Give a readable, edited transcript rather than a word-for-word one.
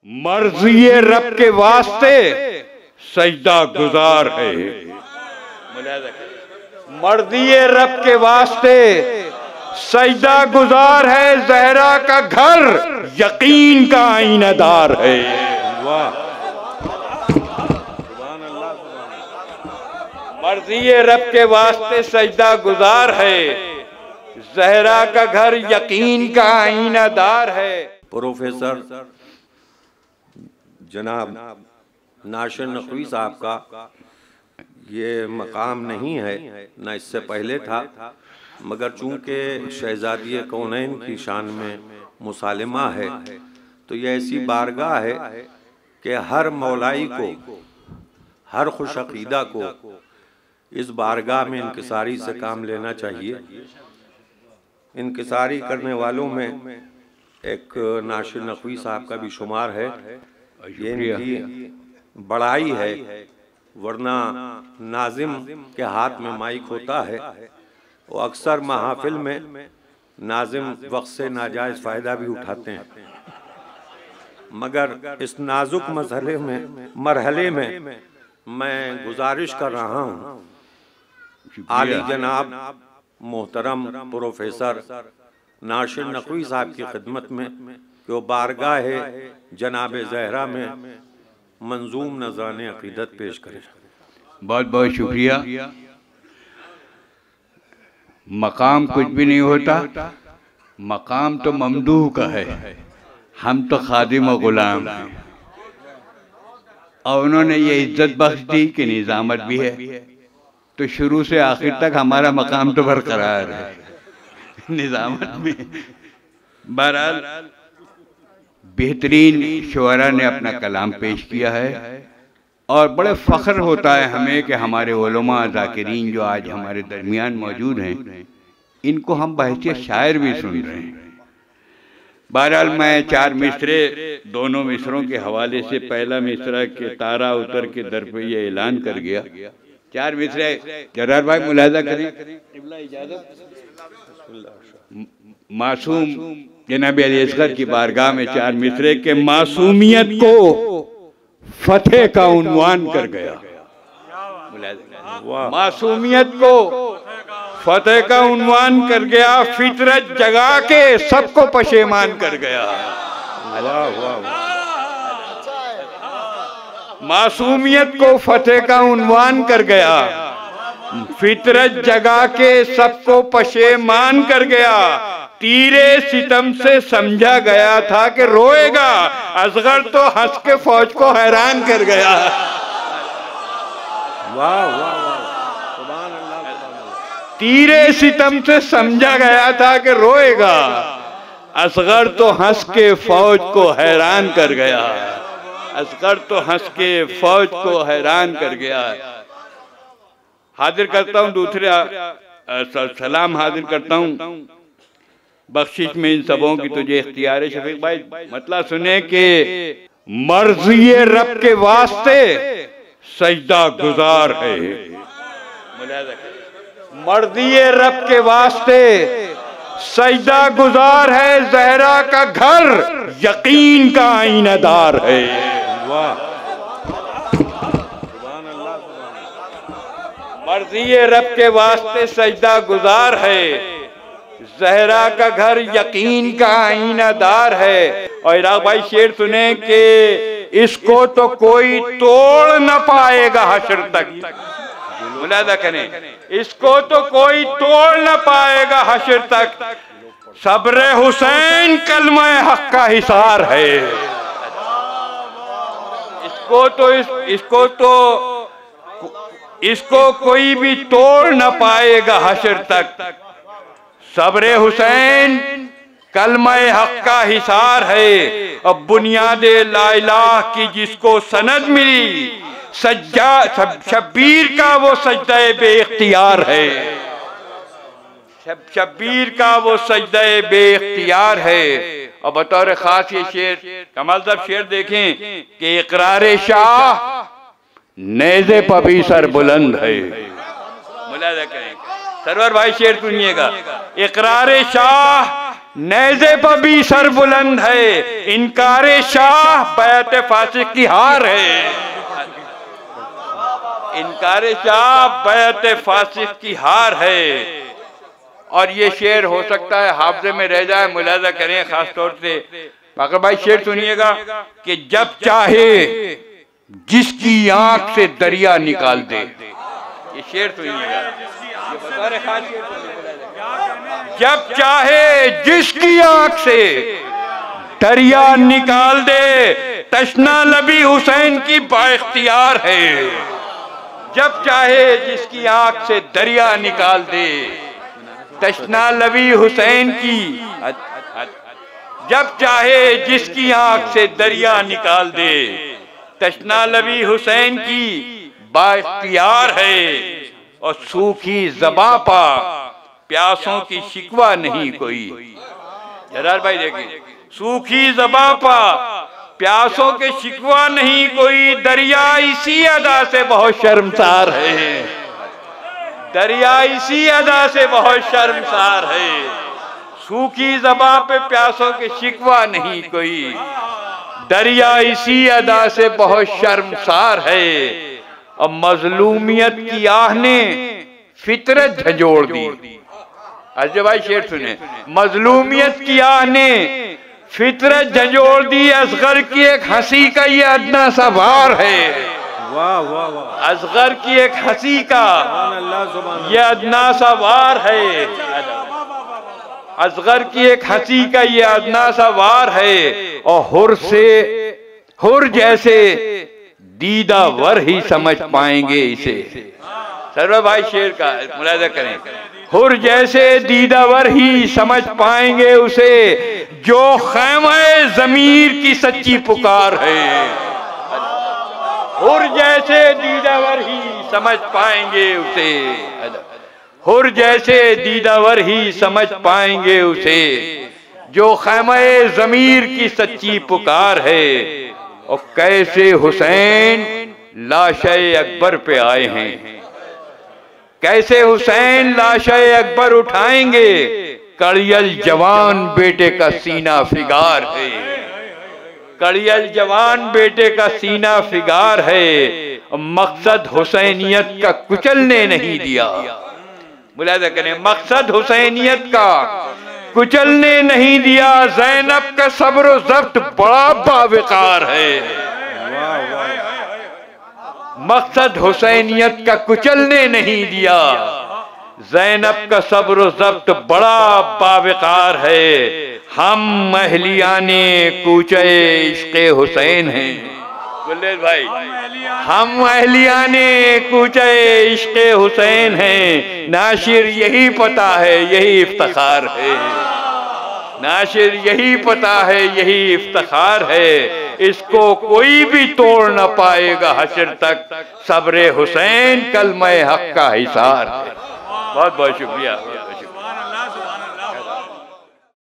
मर्ज़ी रब के वास्ते सजदा गुजार है। मर्ज़ी रब के वास्ते सजदा गुजार है। ज़हरा का घर यकीन का आईनादार है। वाह, मर्ज़ी रब के वास्ते सजदा गुजार है। ज़हरा का घर यकीन का आईनादार है। प्रोफेसर जनाब नासिर नकवी साहब का ये मकाम नहीं है, न इससे पहले था, मगर चूँकि शहज़ादी कौनैन की शान में मुसालिमा है तो ये ऐसी बारगाह है कि हर मौलाई को, हर खुश अक़ीदा को इस बारगाह में इंकिसारी से काम लेना चाहिए। इंकिसारी करने वालों में एक नासिर नकवी साहब का भी शुमार है। ये इनकी बड़ाई है, वरना नाजिम के हाथ में माइक होता है, वो अक्सर महाफिल में नाजिम वक्त से नाजायज़ फ़ायदा भी उठाते हैं। मगर इस नाजुक मरहले में मैं गुजारिश कर रहा हूँ आली जनाब मोहतरम प्रोफेसर नासिर नकवी साहब की खिदमत में कि वो बारगाह जनाब ज़हरा में मंजूम नज़रान अक़ीदत पेश करें। बहुत बहुत शुक्रिया। मकाम कुछ भी नहीं होता, मकाम तो ममदूह का है। हम तो खादिम और गुलाम हैं और उन्होंने ये इज्जत बख्श दी कि निज़ामत भी है, तो शुरू से आखिर तक हमारा मकाम तो बरकरार है निज़ामत में। बहरहाल बेहतरीन शुअरा ने अपना कलाम पेश किया है और बड़े फ़ख्र होता है हमें कि हमारे उलमा ज़ाकिरीन जो आज हमारे दरमियान मौजूद हैं, इनको हम बहैसियत शायर भी सुन रहे हैं। बहरहाल मैं चार मिसरे, दोनों मिसरों के हवाले से पहला मिसरा के तारा उतर के दर पे ये ऐलान कर गया। चार मिसरे जरार भाई मुलाहिजा करें। मासूम जनाब अली असगर की बारगाह में चार मिसरे के मासूमियत को फतेह का उन्वान कर गया। मासूमियत को फतेह का उन्वान कर गया, फितरत जगा के सबको पशेमान कर गया। मासूमियत को फतेह का उन्वान कर गया, फितरत जगा के सबको पशेमान कर गया। तीरे सितम से समझा गया था कि रोएगा, असगर तो हंस के फौज को हैरान कर गया। वाह वाह वाह, सुभान अल्लाह। तीरे सितम से समझा गया था कि रोएगा, असगर तो हंस के फौज को हैरान कर गया। असगर तो हंस के फौज को हैरान कर गया। हाजिर करता हूँ दूसरे सलाम हाजिर करता हूँ बख्शिश में इन सबों की तुझे इख्तियार है। शफीक भाई मतलब सुने कि मर्ज़ी रब के वास्ते सजदा गुजार है। मर्ज़ी रब के वास्ते सजदा गुजार है। ज़हरा का घर यकीन का आईनादार है। वाह, मर्ज़ी रब के वास्ते सजदा गुजार है। ज़हरा का घर यकीन का आईनादार है। और इराक भाई शेर सुने कि इसको तो कोई तोड़ न पाएगा हश्र तक। मुलाहिजा करें, इसको तो कोई तोड़ न पाएगा हश्र तक। सब्र हुसैन कलमा हक का हिसार है। इसको कोई भी तोड़ न पाएगा हश्र तक। सब्र हुसैन कलमा हक का हिसार है। अब बुनियादे ला इलाह की जिसको सनद मिली, शब्बीर का वो सजदा बेइख्तियार है। शब्बीर का वो सजदा बेइख्तियार है। और बतौर खास ये शेर कमाल साहब शेर देखें कि इकरार शाह नेज़े पर भी सर बुलंद है। मुलाहिजा करें सरवर भाई शेर सुनिएगा। इकरार शाह नेज़े पर भी सर बुलंद है, इनकारे शाह बैत फासिक की हार है। इनकारे शाह बैत फासिक की हार है। और ये शेर हो सकता है हाफजे में रह जाए, मुलाजा करें खास तौर से। बाकर भाई शेर सुनिएगा कि जब चाहे जिसकी आंख से दरिया निकाल दे। ये शेर सुनिएगा, ये बता रहे खास शेर। जब चाहे जिसकी आंख से दरिया निकाल दे, तशना लबी हुसैन की बाइख्तियार है। जब चाहे जिसकी आंख से दरिया निकाल दे, तशना लबी हुसैन की, जब चाहे जिसकी आंख से दरिया निकाल दे, तशना लबी हुसैन की बाइख्तियार है। और सूखी ज़बां पा प्यासों की शिकवा नहीं कोई। जरार भाई देखिए, सूखी ज़बां पा प्यासों के शिकवा नहीं कोई, दरिया इसी अदा से बहुत शर्मसार है। दरिया इसी अदा से बहुत शर्मसार है। सूखी ज़बां पे प्यासों के शिकवा नहीं कोई, दरिया इसी अदा से बहुत शर्मसार है। और मजलूमियत की आह ने फितरत झंझोड़ दी। अजय भाई शेर सुने, मजलूमियत की आह ने फितरत झंझोड़ दी। असगर की एक हंसी का ये अदना सा वार है। वाह वाह वाह। असगर की एक हंसी का ये अदना सा वार है। असगर की एक हंसी का ये अदना सा वार है। और हुर जैसे दीदावर ही समझ पाएंगे इसे। सर्वर भाई शेर का मुलाजा करें। हुर जैसे दीदावर ही समझ पाएंगे उसे, जो ख़ैमे ज़मीर की सच्ची पुकार है। हुर जैसे दीदावर ही समझ पाएंगे उसे, हुर जैसे दीदावर ही समझ पाएंगे उसे, जो ख़ैमे ज़मीर की सच्ची पुकार है। और कैसे हुसैन लाशे अकबर पे आए हैं, कैसे हुसैन लाशे अकबर उठाएंगे, कड़ियल जवान बेटे का सीना फिगार है। कड़ियल जवान बेटे का सीना फिगार है। मकसद हुसैनियत का कुचलने नहीं दिया। मुलाजा करें, मकसद हुसैनियत का कुचलने नहीं दिया। ज़ैनब का सब्र व ज़ब्त बड़ा बावकार है। मकसद हुसैनियत का कुचलने नहीं दिया। ज़ैनब का सब्र व ज़ब्त बड़ा बावकार है। हम अहलियाने कूचे इश्क़े हुसैन हैं। गुल्लेल भाई, हम अहलियाने कूचे इश्क़े हुसैन हैं। नाशिर यही पता है, यही इफ्तिखार है। नाशिर यही पता है, यही इफ्तिखार है। इसको कोई भी तोड़ न पाएगा हश्र तक। सब्र हुसैन कलमे हक का हिसार है। बहुत बहुत शुक्रिया।